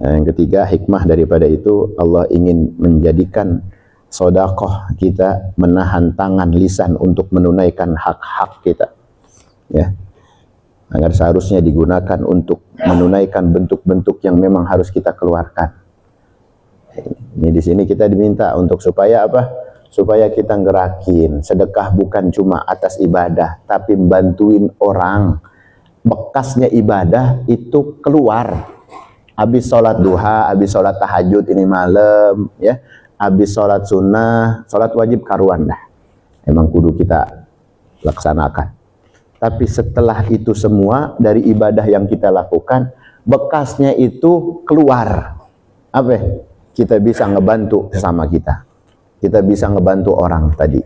Nah, yang ketiga, hikmah daripada itu Allah ingin menjadikan sedekah kita menahan tangan lisan untuk menunaikan hak-hak kita, ya, agar seharusnya digunakan untuk menunaikan bentuk-bentuk yang memang harus kita keluarkan. Ini di sini kita diminta untuk supaya apa? Supaya kita ngerakin sedekah bukan cuma atas ibadah, tapi bantuin orang. Bekasnya ibadah itu keluar. Habis sholat duha, habis sholat tahajud ini malam, ya, habis sholat sunnah, sholat wajib karuan dah. Emang kudu kita laksanakan. Tapi setelah itu semua dari ibadah yang kita lakukan, bekasnya itu keluar. Apa? Kita bisa ngebantu sesama kita. Kita bisa ngebantu orang tadi,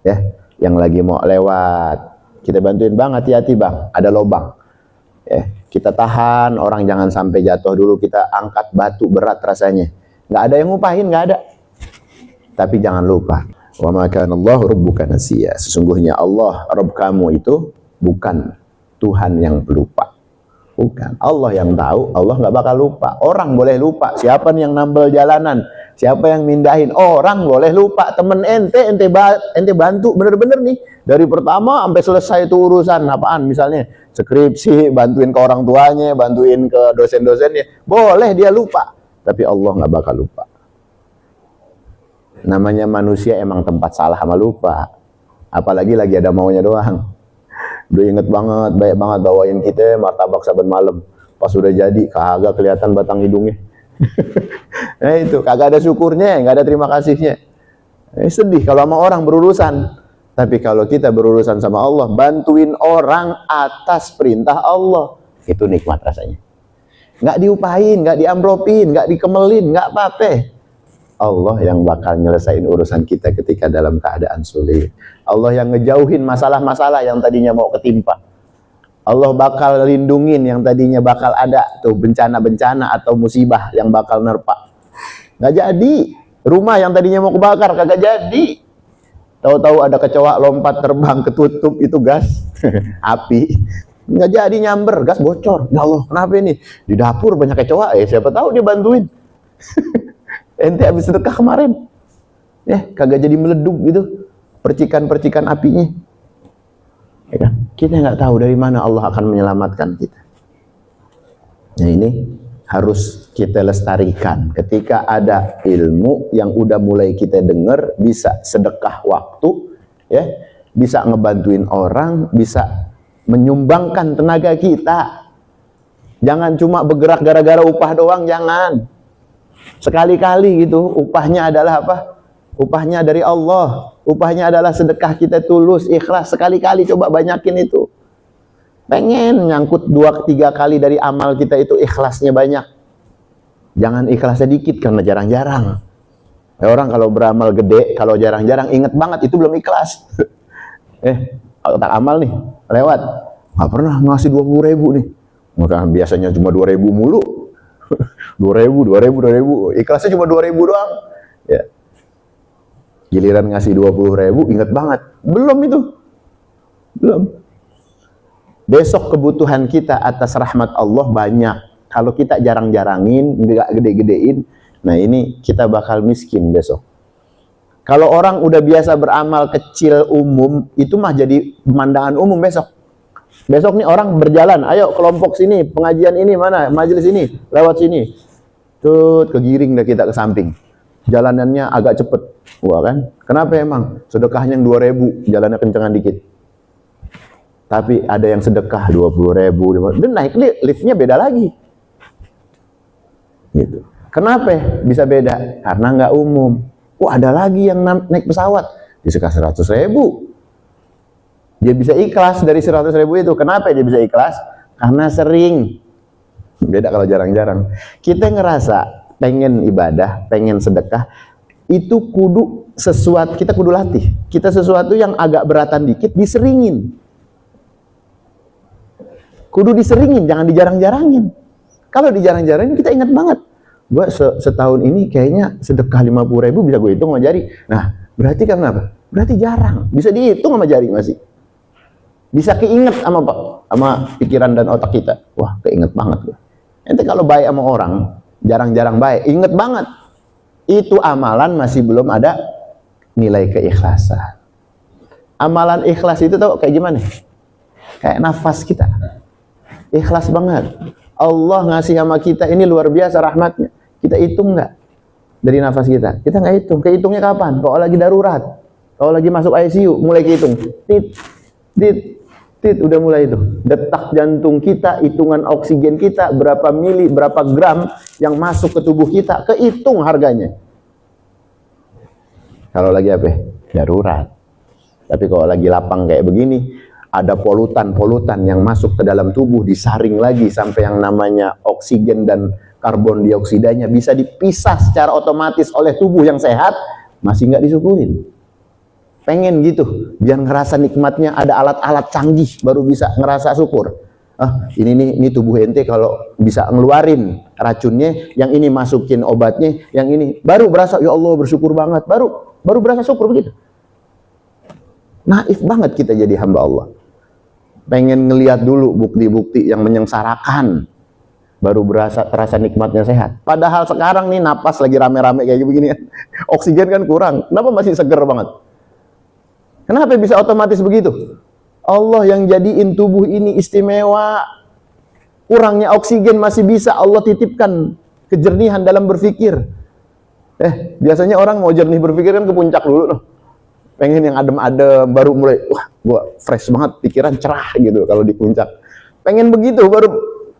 ya, yang lagi mau lewat. Kita bantuin, bang, hati-hati bang, ada lobang. Ya, kita tahan orang jangan sampai jatuh dulu. Kita angkat batu berat rasanya. Nggak ada yang ngupahin, nggak ada. Tapi jangan lupa, wa ma kana Allahu rabbuka nasiya. Sesungguhnya Allah, Rabb kamu itu bukan Tuhan yang pelupa. Bukan. Allah yang tahu, Allah nggak bakal lupa. Orang boleh lupa. Siapa nih yang nambel jalanan? Siapa yang mindahin? Orang boleh lupa. Temen ente bantu bener-bener nih. Dari pertama sampai selesai itu urusan apaan? Misalnya skripsi, bantuin ke orang tuanya, bantuin ke dosen-dosennya. Boleh dia lupa. Tapi Allah nggak bakal lupa. Namanya manusia emang tempat salah sama lupa. Apalagi lagi ada maunya doang. Udah inget banget, baik banget bawain kita martabak saban malam. Pas udah jadi, kagak kelihatan batang hidungnya. Nah itu, kagak ada syukurnya, nggak ada terima kasihnya. Sedih kalau sama orang berurusan. Tapi kalau kita berurusan sama Allah, bantuin orang atas perintah Allah, itu nikmat rasanya. Nggak diupahin, nggak diampropin, nggak dikemelin, nggak apa-apa. Allah yang bakal nyelesain urusan kita ketika dalam keadaan sulit. Allah yang ngejauhin masalah-masalah yang tadinya mau ketimpa. Allah bakal lindungin yang tadinya bakal ada tuh bencana-bencana atau musibah yang bakal nerpa. Nggak jadi. Rumah yang tadinya mau kebakar kagak jadi. Tahu-tahu ada kecoa lompat terbang ketutup itu gas api. Nggak jadi nyamber, gas bocor. Ya Allah, kenapa ini? Di dapur banyak kecoa, siapa tahu dia bantuin. Ente habis sedekah kemarin, kagak jadi meleduk gitu, percikan-percikan apinya. Ya kan? Kita nggak tahu dari mana Allah akan menyelamatkan kita. Nah ini harus kita lestarikan. Ketika ada ilmu yang udah mulai kita dengar, bisa sedekah waktu, ya, bisa ngebantuin orang, bisa menyumbangkan tenaga kita. Jangan cuma bergerak gara-gara upah doang, jangan. Sekali-kali gitu, upahnya adalah apa? Upahnya dari Allah. Upahnya adalah sedekah kita tulus, ikhlas. Sekali-kali coba banyakin itu. Pengen nyangkut 2-3 kali dari amal kita itu ikhlasnya banyak. Jangan ikhlasnya dikit karena jarang-jarang. Orang kalau beramal gede, kalau jarang-jarang inget banget itu belum ikhlas. Tak amal nih, lewat. Gak pernah ngasih 20.000 nih. Maka biasanya cuma 2.000 mulu. 2.000, ikhlasnya cuma 2.000 doang, ya. Giliran ngasih 20.000, inget banget, belum itu, belum. Besok kebutuhan kita atas rahmat Allah banyak. Kalau kita jarang-jarangin, nggak gede-gedein, nah ini kita bakal miskin besok. Kalau orang udah biasa beramal kecil umum, itu mah jadi pemandangan umum besok. Besok nih orang berjalan, ayo kelompok sini, pengajian ini mana, majelis ini, lewat sini. Tut, kegiring dah kita ke samping. Jalanannya agak cepet. Wah kan? Kenapa emang? Sedekahnya yang 2.000, jalannya kencengan dikit. Tapi ada yang sedekah 20.000, dan naik liftnya beda lagi. Gitu. Kenapa bisa beda? Karena nggak umum. Wah ada lagi yang naik pesawat, disekat 100.000. Dia bisa ikhlas dari 100.000 itu. Kenapa dia bisa ikhlas? Karena sering. Beda kalau jarang-jarang. Kita ngerasa pengen ibadah, pengen sedekah, itu kudu sesuatu, kita kudu latih. Kita sesuatu yang agak beratan dikit, diseringin. Kudu diseringin, jangan dijarang-jarangin. Kalau dijarang-jarangin, kita ingat banget. Gue setahun ini kayaknya sedekah 50.000 bisa gue hitung sama jari. Nah, berarti kan apa? Berarti jarang. Bisa dihitung sama jari masih. Bisa keinget sama pikiran dan otak kita. Wah, keinget banget gue. Nanti kalau baik sama orang, jarang-jarang baik. Ingat banget, itu amalan masih belum ada nilai keikhlasan. Amalan ikhlas itu tau kayak gimana? Kayak nafas kita. Ikhlas banget. Allah ngasih sama kita ini luar biasa rahmatnya. Kita hitung nggak dari nafas kita? Kita nggak hitung. Kehitungnya kapan? Kalau lagi darurat, kalau lagi masuk ICU, mulai kehitung. Tit, tit, tit, udah mulai itu. Detak jantung kita, hitungan oksigen kita, berapa mili, berapa gram yang masuk ke tubuh kita, kehitung harganya. Kalau lagi apa? Darurat. Tapi kalau lagi lapang kayak begini, ada polutan-polutan yang masuk ke dalam tubuh, disaring lagi sampai yang namanya oksigen dan karbon dioksidanya bisa dipisah secara otomatis oleh tubuh yang sehat, masih nggak disyukurin. Pengen gitu, biar ngerasa nikmatnya, ada alat-alat canggih baru bisa ngerasa syukur. Ini tubuh ente kalau bisa ngeluarin racunnya, yang ini masukin obatnya, yang ini baru berasa, ya Allah bersyukur banget, baru berasa syukur begitu. Naif banget kita jadi hamba Allah. Pengen ngelihat dulu bukti-bukti yang menyengsarakan, baru terasa nikmatnya sehat. Padahal sekarang nih napas lagi rame-rame kayak begini, oksigen kan kurang, kenapa masih seger banget? Kenapa bisa otomatis begitu? Allah yang jadiin tubuh ini istimewa. Kurangnya oksigen masih bisa Allah titipkan kejernihan dalam berpikir. Biasanya orang mau jernih berpikir kan ke puncak dulu loh. Pengen yang adem-adem, baru mulai, wah gua fresh banget, pikiran cerah gitu kalau di puncak. Pengen begitu baru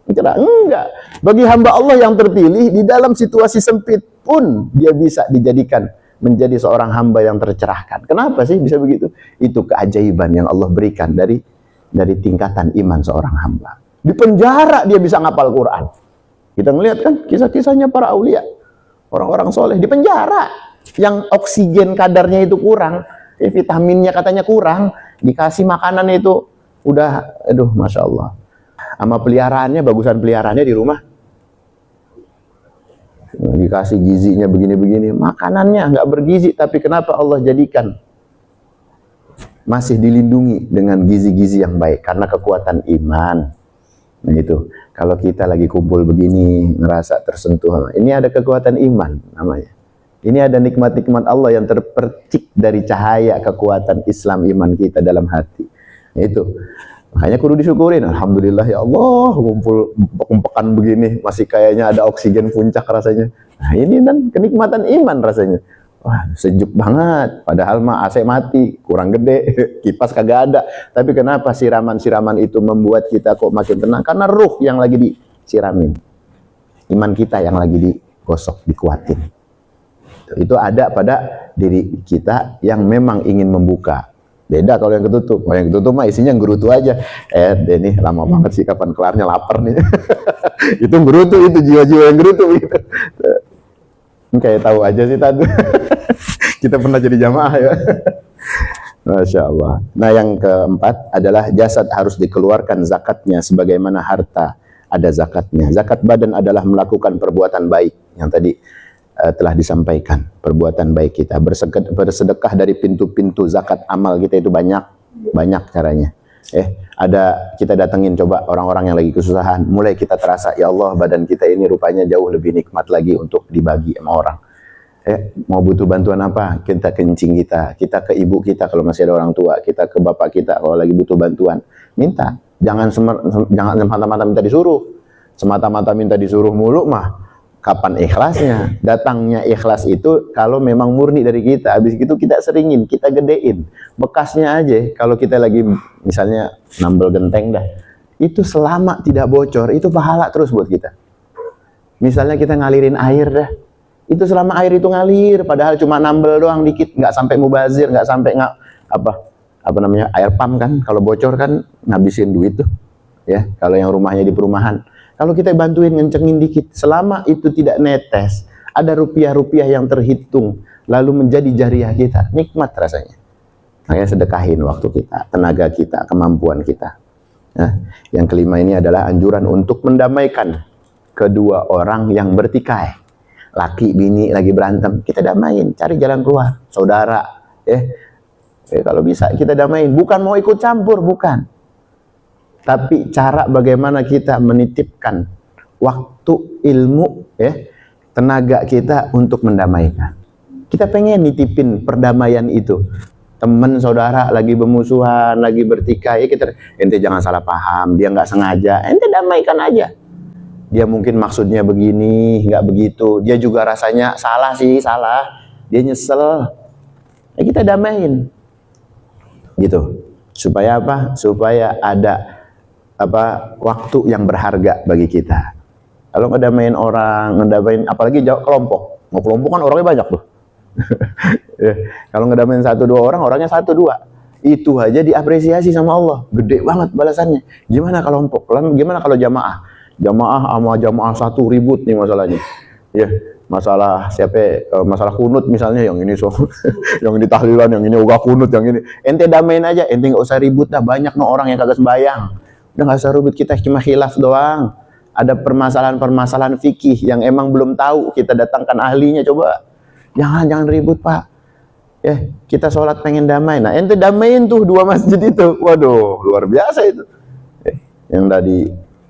cerah. Enggak. Bagi hamba Allah yang terpilih, di dalam situasi sempit pun dia bisa dijadikan menjadi seorang hamba yang tercerahkan. Kenapa sih bisa begitu? Itu keajaiban yang Allah berikan dari tingkatan iman seorang hamba. Di penjara dia bisa ngapal Quran. Kita ngelihat kan kisah-kisahnya para aulia, orang-orang soleh di penjara yang oksigen kadarnya itu kurang, vitaminnya katanya kurang, dikasih makanan itu udah, aduh masya Allah. Sama peliharaannya, bagusan peliharaannya di rumah, dikasih gizinya begini-begini, makanannya nggak bergizi, tapi kenapa Allah jadikan masih dilindungi dengan gizi-gizi yang baik? Karena kekuatan iman. Nah itu, kalau kita lagi kumpul begini, ngerasa tersentuh, ini ada kekuatan iman namanya. Ini ada nikmat-nikmat Allah yang terpercik dari cahaya kekuatan Islam iman kita dalam hati. Itu. Makanya kudu disyukurin. Alhamdulillah ya Allah, kumpul empuk-empukan begini, masih kayaknya ada oksigen puncak rasanya. Nah ini kan kenikmatan iman rasanya. Wah sejuk banget. Padahal mah AC mati, kurang gede, kipas kagak ada. Tapi kenapa siraman-siraman itu membuat kita kok makin tenang? Karena ruh yang lagi disiramin. Iman kita yang lagi digosok, dikuatin. Itu ada pada diri kita yang memang ingin membuka. Beda kalau yang ketutup. Kalau yang ketutup mah isinya gerutu aja. Ini lama banget sih, kapan kelarnya, lapar nih. Itu gerutu, itu jiwa-jiwa yang gerutu gitu. Kayak tahu aja sih tadi. Kita pernah jadi jamaah ya. Masya Allah. Nah yang keempat adalah jasad harus dikeluarkan zakatnya sebagaimana harta ada zakatnya. Zakat badan adalah melakukan perbuatan baik yang tadi telah disampaikan, perbuatan baik kita, bersedekah dari pintu-pintu zakat amal kita itu banyak caranya. Ada kita datengin coba orang-orang yang lagi kesusahan, mulai kita terasa ya Allah badan kita ini rupanya jauh lebih nikmat lagi untuk dibagi sama orang. Mau butuh bantuan apa? Kita kencing kita ke ibu kita kalau masih ada orang tua, kita ke bapak kita kalau lagi butuh bantuan, minta. Jangan semata-mata minta disuruh. Semata-mata minta disuruh mulu mah kapan ikhlasnya? Datangnya ikhlas itu kalau memang murni dari kita. Habis itu kita seringin, kita gedein. Bekasnya aja kalau kita lagi misalnya nambel genteng dah. Itu selama tidak bocor, itu pahala terus buat kita. Misalnya kita ngalirin air dah. Itu selama air itu ngalir, padahal cuma nambel doang dikit, nggak sampai mubazir, nggak sampai apa namanya air pump kan. Kalau bocor kan ngabisin duit tuh. Ya, kalau yang rumahnya di perumahan. Kalau kita bantuin ngencengin dikit, selama itu tidak netes, ada rupiah-rupiah yang terhitung, lalu menjadi jariah kita, nikmat rasanya. Makanya sedekahin waktu kita, tenaga kita, kemampuan kita. Nah, yang kelima ini adalah anjuran untuk mendamaikan kedua orang yang bertikai. Laki, bini lagi berantem, kita damain, cari jalan keluar. Saudara, kalau bisa kita damain, bukan mau ikut campur, bukan. Tapi cara bagaimana kita menitipkan waktu, ilmu, ya, tenaga kita untuk mendamaikan. Kita pengen nitipin perdamaian itu. Teman saudara lagi bermusuhan, lagi bertikai, kita, ente jangan salah paham, dia nggak sengaja, ente damaikan aja. Dia mungkin maksudnya begini, nggak begitu. Dia juga rasanya salah sih, salah. Dia nyesel. Ya kita damain. Gitu. Supaya apa? Supaya ada waktu yang berharga bagi kita. Kalau ngedamain orang, apalagi kelompok. Mau kelompok kan orangnya banyak tuh. Ya, kalau ngedamain 1-2 orang, orangnya 1-2. Itu aja diapresiasi sama Allah. Gede banget balasannya. Gimana kelompok? Gimana kalau jamaah? Jamaah sama jamaah satu ribut nih masalahnya. Ya, masalah masalah kunut misalnya, yang ini yang ini tahlilan, yang ini uga kunut, yang ini. Ente damain aja, ente nggak usah ribut dah. Banyak no orang yang kagak sembahyang. Udah nggak usah ribut, kita cuma khilaf doang. Ada permasalahan-permasalahan fikih yang emang belum tahu, kita datangkan ahlinya. Coba jangan ribut Pak. Ya, kita sholat pengen damai. Nah, ente damain tuh 2 masjid itu. Waduh, luar biasa itu. Yang tadi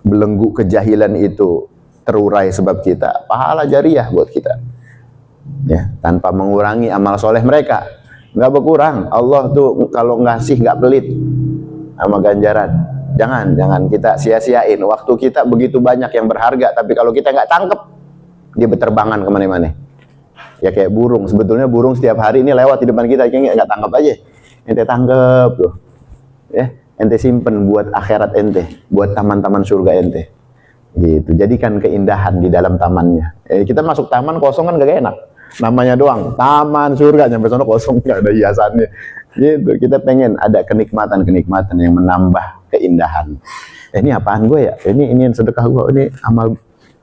belenggu kejahilan itu terurai sebab kita, pahala jariah buat kita. Ya, tanpa mengurangi amal soleh mereka. Nggak berkurang. Allah tuh kalau ngasih nggak pelit sama ganjaran. Jangan kita sia-siain. Waktu kita begitu banyak yang berharga, tapi kalau kita nggak tangkep, dia berterbangan kemana-mana. Ya kayak burung. Sebetulnya burung setiap hari ini lewat di depan kita, kayaknya nggak tangkap aja. Ente tangkep tuh. Ya, ente simpen buat akhirat ente, buat taman-taman surga ente. Gitu. Jadikan keindahan di dalam tamannya. Kita masuk taman kosong kan gak enak. Namanya doang, taman surga, nyampe sana kosong, gak ada hiasannya. Gitu. Kita pengen ada kenikmatan-kenikmatan yang menambah keindahan. Ini apaan gue ya? Ini sedekah gue, ini amal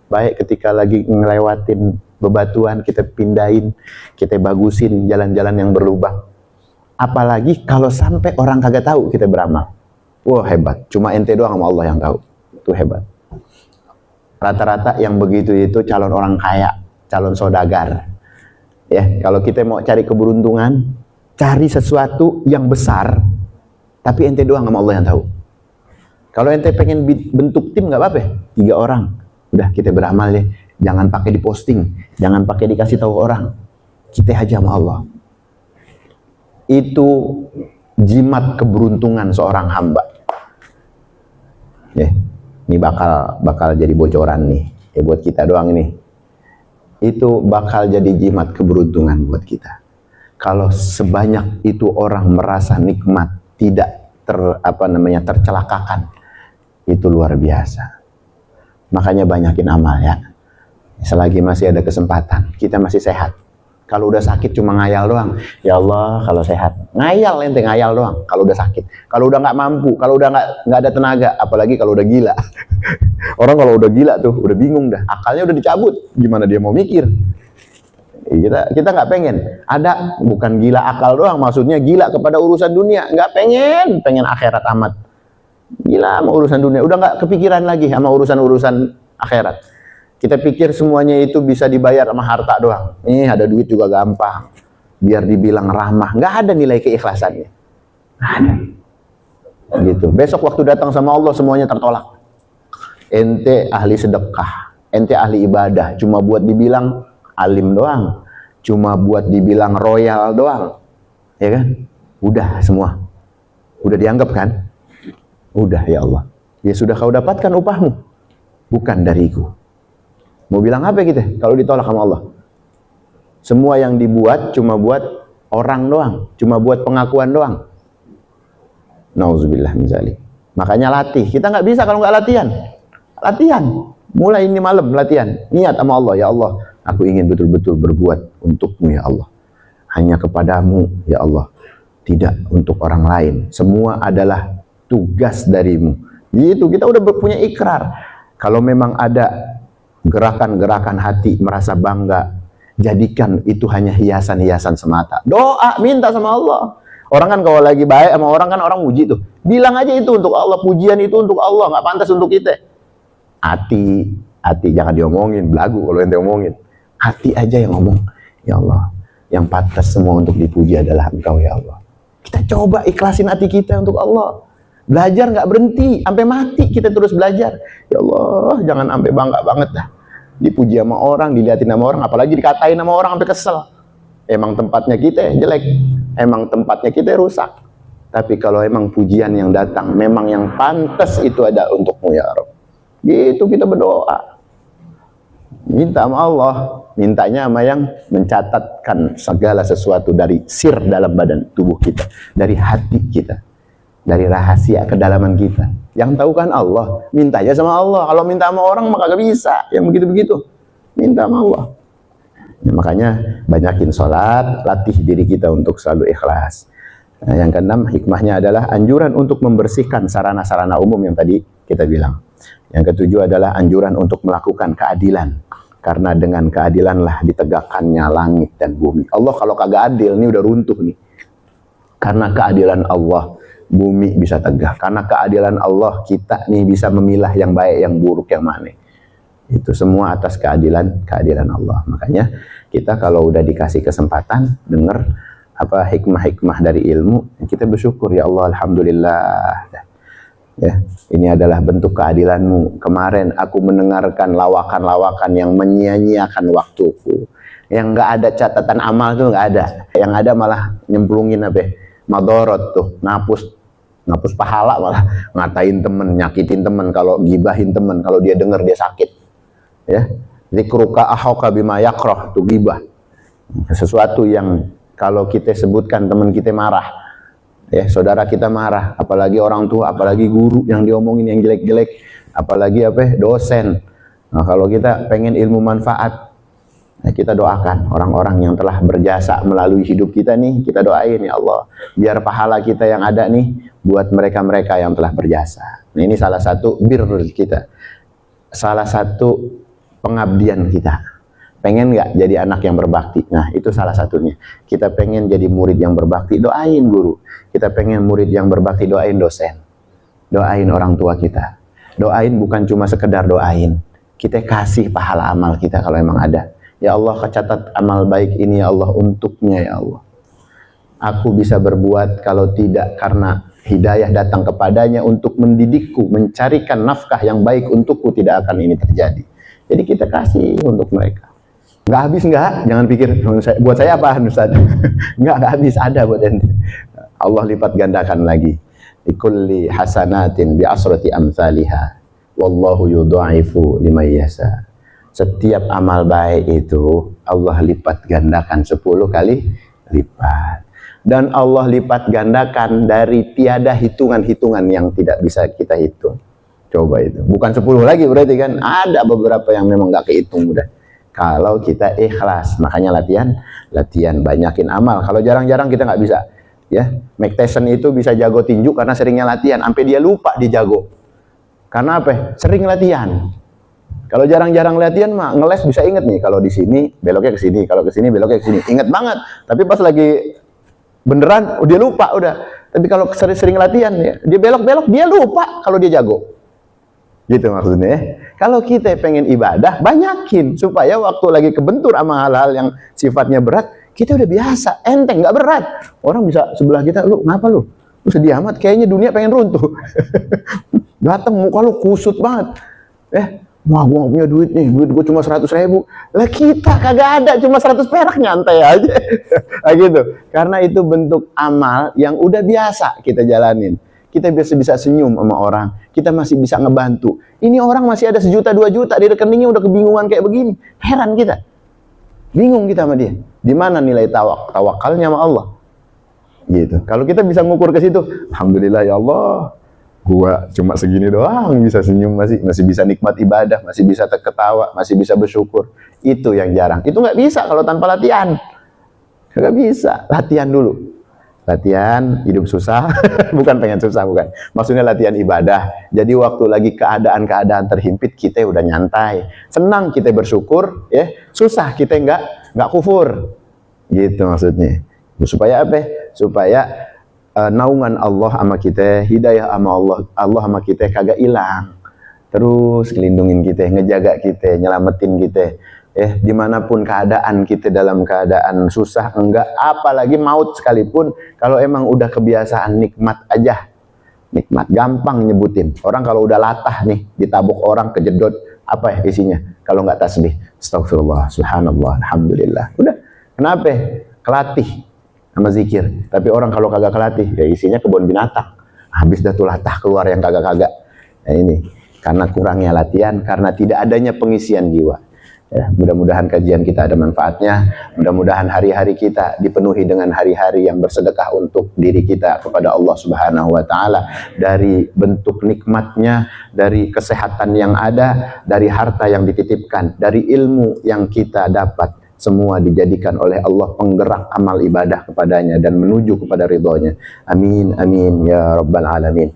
baik ketika lagi ngelewatin bebatuan, kita pindahin, kita bagusin jalan-jalan yang berlubang. Apalagi kalau sampai orang kagak tahu kita beramal. Wah, hebat. Cuma ente doang sama Allah yang tahu. Itu hebat. Rata-rata yang begitu itu calon orang kaya, calon saudagar. Ya, kalau kita mau cari keberuntungan, cari sesuatu yang besar, tapi ente doang sama Allah yang tahu. Kalau ente pengen bentuk tim nggak apa-apa, 3 orang, udah kita beramal deh. Jangan pakai diposting, jangan pakai dikasih tahu orang. Kita aja sama Allah. Itu jimat keberuntungan seorang hamba. Ya. Ini bakal jadi bocoran nih, ya buat kita doang ini. Itu bakal jadi jimat keberuntungan buat kita. Kalau sebanyak itu orang merasa nikmat, tidak tercelakakan, itu luar biasa. Makanya banyakin amal ya. Selagi masih ada kesempatan, kita masih sehat. Kalau udah sakit cuma ngayal doang. Ya Allah, kalau sehat ngayal, ente ngayal doang. Kalau udah sakit, kalau udah nggak mampu, kalau udah nggak ada tenaga, apalagi kalau udah gila. Orang kalau udah gila tuh udah bingung dah, akalnya udah dicabut. Gimana dia mau mikir? Kita nggak pengen. Ada bukan gila akal doang, maksudnya gila kepada urusan dunia. Nggak pengen akhirat amat. Gila sama urusan dunia, udah nggak kepikiran lagi sama urusan akhirat. Kita pikir semuanya itu bisa dibayar sama harta doang. Ada duit juga gampang. Biar dibilang ramah. Nggak ada nilai keikhlasannya. Nggak ada. Gitu. Besok waktu datang sama Allah semuanya tertolak. Ente ahli sedekah. Ente ahli ibadah. Cuma buat dibilang alim doang. Cuma buat dibilang royal doang. Ya kan? Udah semua. Udah dianggap kan? Udah ya Allah. Ya sudah kau dapatkan upahmu. Bukan dariku. Mau bilang apa kita kalau ditolak sama Allah? Semua yang dibuat cuma buat orang doang, cuma buat pengakuan doang. Nauzubillah min dzalik. Makanya latih. Kita nggak bisa kalau nggak latihan. Latihan. Mulai ini malam latihan. Niat sama Allah, ya Allah, aku ingin betul-betul berbuat untukmu ya Allah. Hanya kepadamu ya Allah. Tidak untuk orang lain. Semua adalah tugas darimu. Gitu, kita udah punya ikrar. Kalau memang ada gerakan-gerakan hati merasa bangga, jadikan itu hanya hiasan-hiasan semata. Doa, minta sama Allah. Orang kan kalau lagi baik sama orang kan orang muji tuh. Bilang aja itu untuk Allah, pujian itu untuk Allah, nggak pantas untuk kita. Hati jangan diomongin, belagu kalau ente omongin. Hati aja yang ngomong, ya Allah, yang pantas semua untuk dipuji adalah Engkau ya Allah. Kita coba ikhlasin hati kita untuk Allah. Belajar nggak berhenti, sampai mati kita terus belajar. Ya Allah, jangan sampai bangga banget dah. Dipuji sama orang, dilihatin sama orang, apalagi dikatain sama orang sampai kesel. Emang tempatnya kita jelek, emang tempatnya kita rusak. Tapi kalau emang pujian yang datang, memang yang pantas itu ada untukmu ya Rabb. Gitu kita berdoa. Minta sama Allah, mintanya sama yang mencatatkan segala sesuatu dari sir dalam badan tubuh kita, dari hati kita, dari rahasia kedalaman kita. Yang tahu kan Allah, mintanya sama Allah. Kalau minta sama orang maka gak bisa, yang begitu-begitu. Minta sama Allah. Ya, makanya banyakin sholat, latih diri kita untuk selalu ikhlas. Nah, yang keenam, hikmahnya adalah anjuran untuk membersihkan sarana-sarana umum yang tadi kita bilang. Yang ketujuh adalah anjuran untuk melakukan keadilan. Karena dengan keadilanlah ditegakkannya langit dan bumi. Allah kalau kagak adil, ini udah runtuh nih. Karena keadilan Allah, bumi bisa tegak. Karena keadilan Allah, kita nih bisa memilah yang baik, yang buruk, yang mana. Itu semua atas keadilan Allah. Makanya kita kalau udah dikasih kesempatan dengar apa hikmah-hikmah dari ilmu, kita bersyukur ya Allah, alhamdulillah. Ya, ini adalah bentuk keadilanmu. Kemarin aku mendengarkan lawakan-lawakan yang menyia-nyiakan waktuku, yang nggak ada catatan amal tuh nggak ada, yang ada malah nyemplungin apa madorot tuh, ngapus pahala, malah ngatain temen, nyakitin temen, kalau gibahin temen, kalau dia denger dia sakit. Ya, zikruka ahauka bima yakroh, tuh gibah, sesuatu yang kalau kita sebutkan teman kita marah. Ya, saudara kita marah, apalagi orang tua, apalagi guru yang diomongin yang jelek-jelek, apalagi dosen. Nah, kalau kita pengen ilmu manfaat, nah kita doakan orang-orang yang telah berjasa melalui hidup kita nih, kita doain ya Allah, biar pahala kita yang ada nih buat mereka-mereka yang telah berjasa. Nah, ini salah satu birr kita, salah satu pengabdian kita. Pengen nggak jadi anak yang berbakti? Nah, itu salah satunya. Kita pengen jadi murid yang berbakti, doain guru. Kita pengen murid yang berbakti, doain dosen. Doain orang tua kita. Doain bukan cuma sekedar doain. Kita kasih pahala amal kita kalau emang ada. Ya Allah, catat amal baik ini ya Allah untuknya ya Allah. Aku bisa berbuat kalau tidak karena hidayah datang kepadanya untuk mendidikku, mencarikan nafkah yang baik untukku, tidak akan ini terjadi. Jadi kita kasih untuk mereka. Nggak habis nggak, jangan pikir buat saya apa Ustaz. nggak habis, ada buat ente. Allah lipat gandakan lagi. Likulli hasanatin bi asrati amsalihha wallahu yudha'ifu liman yasha. Setiap amal baik itu Allah lipat gandakan 10 kali lipat. Dan Allah lipat gandakan dari tiada hitungan-hitungan yang tidak bisa kita hitung. Coba itu, bukan 10 lagi berarti kan, ada beberapa yang memang nggak kehitung udah. Kalau kita ikhlas, makanya latihan banyakin amal. Kalau jarang-jarang kita nggak bisa. Ya, Mike Tyson itu bisa jago tinju karena seringnya latihan, sampai dia lupa dia jago. Karena apa? Sering latihan. Kalau jarang-jarang latihan mah ngeles bisa inget nih, kalau di sini beloknya ke sini, kalau ke sini beloknya ke sini. Inget banget. Tapi pas lagi beneran dia lupa udah. Tapi kalau sering-sering latihan ya, dia belok-belok dia lupa kalau dia jago. Gitu maksudnya. Kalau kita pengen ibadah, banyakin supaya waktu lagi kebentur sama hal-hal yang sifatnya berat, kita udah biasa, enteng, nggak berat. Orang bisa sebelah kita, lu ngapa lu? Lu sedih amat, kayaknya dunia pengen runtuh. Datang muka lu kusut banget. Wah, gua punya duit nih, duit gua cuma 100.000. Lah kita kagak ada, cuma 100 perak, nyantai aja. Nah, gitu. Karena itu bentuk amal yang udah biasa kita jalanin. Kita bisa senyum sama orang, kita masih bisa ngebantu. Ini orang masih ada 1 juta 2 juta di rekeningnya udah kebingungan kayak begini. Heran kita. Bingung kita sama dia. Di mana nilai tawakalnya sama Allah? Gitu. Kalau kita bisa ngukur ke situ, alhamdulillah ya Allah, gua cuma segini doang bisa senyum, masih bisa nikmat ibadah, masih bisa ketawa, masih bisa bersyukur. Itu yang jarang. Itu nggak bisa kalau tanpa latihan. Nggak bisa. Latihan dulu. Latihan hidup susah, bukan pengen susah, bukan. Maksudnya latihan ibadah. Jadi waktu lagi keadaan terhimpit, kita udah nyantai. Senang kita bersyukur, ya. Susah kita nggak kufur. Gitu maksudnya. Supaya apa? Supaya naungan Allah sama kita, hidayah sama Allah sama kita kagak hilang. Terus ngelindungin kita, ngejaga kita, nyelamatin kita. Dimanapun keadaan kita, dalam keadaan susah enggak, apalagi maut sekalipun, kalau emang udah kebiasaan nikmat aja, nikmat. Gampang nyebutin. Orang kalau udah latah nih, ditabuk orang, kejedot, apa ya isinya? Kalau nggak tasbih, astagfirullah, subhanallah, alhamdulillah. Udah. Kenapa? Kelatih sama zikir. Tapi orang kalau kagak kelatih, ya isinya kebun binatang. Habis dah tuh latah keluar yang kagak-kagak. Nah ini, karena kurangnya latihan, karena tidak adanya pengisian jiwa. Ya, mudah-mudahan kajian kita ada manfaatnya. Mudah-mudahan hari-hari kita dipenuhi dengan hari-hari yang bersedekah untuk diri kita kepada Allah Subhanahu wa taala, dari bentuk nikmatnya, dari kesehatan yang ada, dari harta yang dititipkan, dari ilmu yang kita dapat, semua dijadikan oleh Allah penggerak amal ibadah kepadanya dan menuju kepada ridhonya. Amin amin ya rabbal alamin.